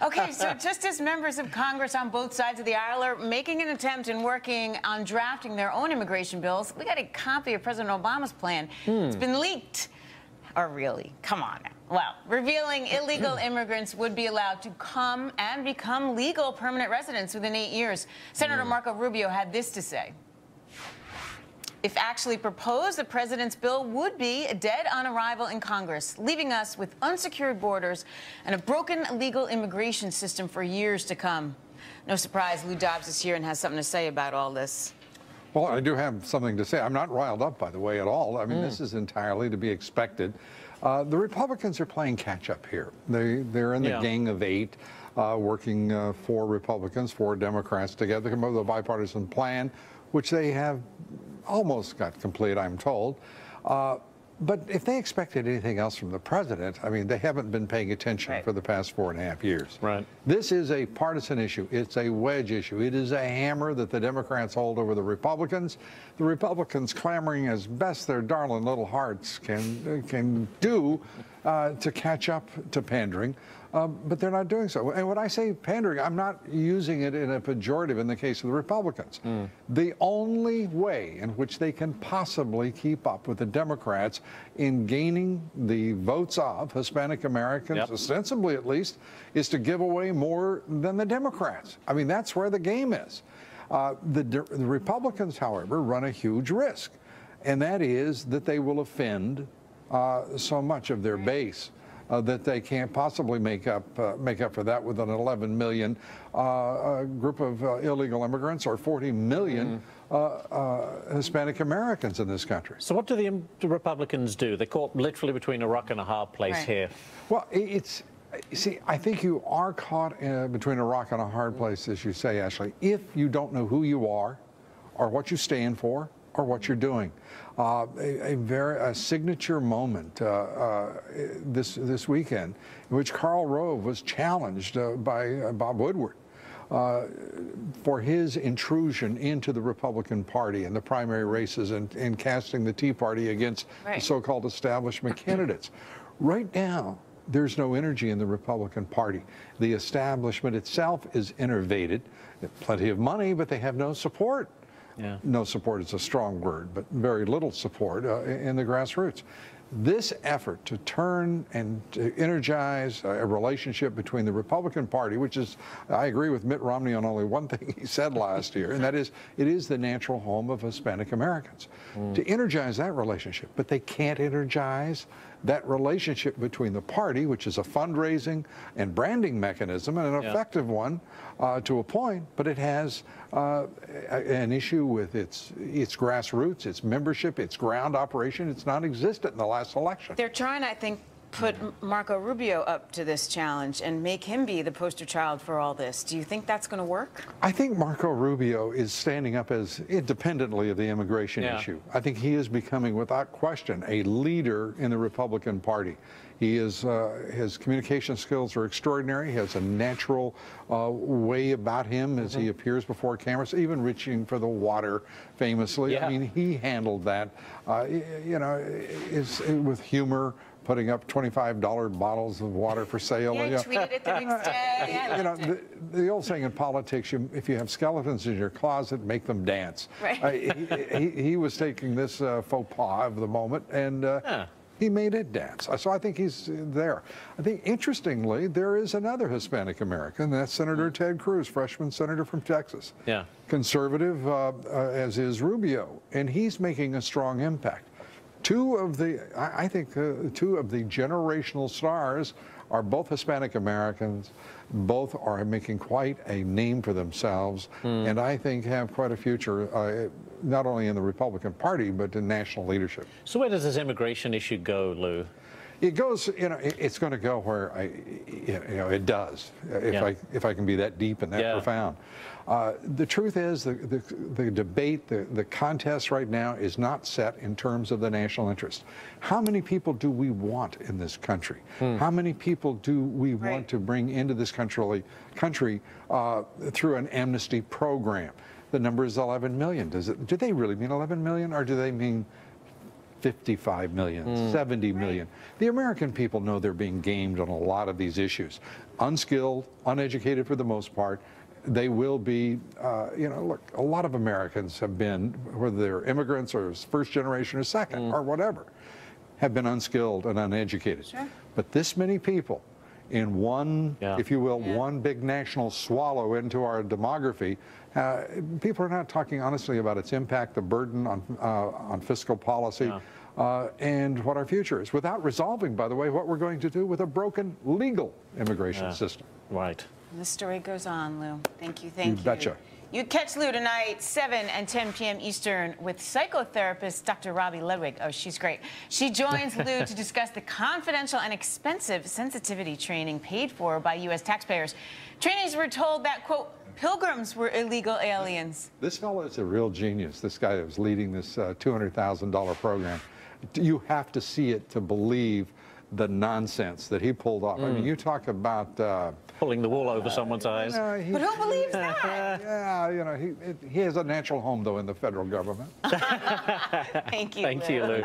Okay, so just as members of Congress on both sides of the aisle are making an attempt and working on drafting their own immigration bills, we got a copy of President Obama's plan. It's been leaked. Or really, come on now. Well, revealing illegal immigrants would be allowed to come and become legal permanent residents within 8 years. Senator Marco Rubio had this to say. If actually proposed, the president's bill would be dead on arrival in Congress, leaving us with unsecured borders and a broken legal immigration system for years to come. No surprise, Lou Dobbs is here and has something to say about all this. Well, I do have something to say. I'm not riled up, by the way, at all. I mean, this is entirely to be expected. The Republicans are playing catch-up here. They're in the gang of 8, working for Republicans, for Democrats together, come up with a bipartisan plan, which they have almost got complete, I'm told. But if they expected anything else from the president, I mean, they haven't been paying attention for the past 4.5 years. Right. This is a partisan issue. It's a wedge issue. It is a hammer that the Democrats hold over the Republicans. The Republicans clamoring as best their darling little hearts can do to catch up to pandering. But they're not doing so. And when I say pandering, I'm not using it in a pejorative in the case of the Republicans. The only way in which they can possibly keep up with the Democrats in gaining the votes of Hispanic Americans, ostensibly at least, is to give away more than the Democrats. I mean, that's where the game is. The Republicans, however, run a huge risk, and that is that they will offend so much of their base. That they can't possibly make up for that with an 11 million group of illegal immigrants or 40 million Hispanic Americans in this country. So what do the Republicans do? They're caught literally between a rock and a hard place here. Well, see, I think you are caught between a rock and a hard place, as you say, Ashley, if you don't know who you are or what you stand for or what you're doing. A signature moment this weekend in which Karl Rove was challenged by Bob Woodward for his intrusion into the Republican Party in the primary races and casting the Tea Party against the so-called establishment candidates. Right now, there's no energy in the Republican Party. The establishment itself is innervated, plenty of money, but they have no support. No support is a strong word, but very little support in the grassroots. This effort to turn and to energize a relationship between the Republican Party, which is, I agree with Mitt Romney on only one thing he said last year, and that is, it is the natural home of Hispanic Americans. To energize that relationship, but they can't energize that relationship between the party, which is a fundraising and branding mechanism, and an effective one to a point, but it has an issue with its grassroots, its membership, its ground operation. It's non-existent in the last election. They're trying, I think, put Marco Rubio up to this challenge and make him be the poster child for all this. Do you think that's going to work? I think Marco Rubio is standing up as independently of the immigration issue. I think he is becoming, without question, a leader in the Republican Party. He is, his communication skills are extraordinary. He has a natural way about him as he appears before cameras, even reaching for the water famously. I mean, he handled that, you know, with humor, putting up $25 bottles of water for sale. Yeah, he tweeted it the next day. You know, the old saying in politics, if you have skeletons in your closet, make them dance. He was taking this faux pas of the moment, and he made it dance. So I think he's there. I think, interestingly, there is another Hispanic American, that's Senator Ted Cruz, freshman senator from Texas. Conservative, as is Rubio, and he's making a strong impact. I think two of the generational stars are both Hispanic Americans. Both are making quite a name for themselves, and I think have quite a future, not only in the Republican Party, but in national leadership. So where does this immigration issue go, Lou? It goes, you know, it's going to go where it does, if I can be that deep and that profound. The truth is, the debate, the contest right now is not set in terms of the national interest. How many people do we want in this country? How many people do we want to bring into this country through an amnesty program? The number is 11 million. Do they really mean 11 million, or do they mean 55 million, 70 million. The American people know they're being gamed on a lot of these issues. Unskilled, uneducated for the most part. They will be, you know, look, a lot of Americans have been, whether they're immigrants or first generation or second or whatever, have been unskilled and uneducated. Sure. But this many people in one, if you will, one big national swallow into our demography, people are not talking honestly about its impact, the burden on fiscal policy, and what our future is, without resolving, by the way, what we're going to do with a broken legal immigration system. Right. And the story goes on, Lou. Thank you, thank you. You betcha. You catch Lou tonight, 7 and 10 p.m. Eastern, with psychotherapist Dr. Robbie Ledwig. Oh, she's great. She joins Lou to discuss the confidential and expensive sensitivity training paid for by U.S. taxpayers. Trainees were told that, quote, pilgrims were illegal aliens. This fellow is a real genius. This guy that was leading this $200,000 program. You have to see it to believe the nonsense that he pulled off. I mean, you talk about pulling the wool over someone's eyes. But who believes that? Yeah, you know, he has a natural home, though, in the federal government. Thank you, Thank you, Lou.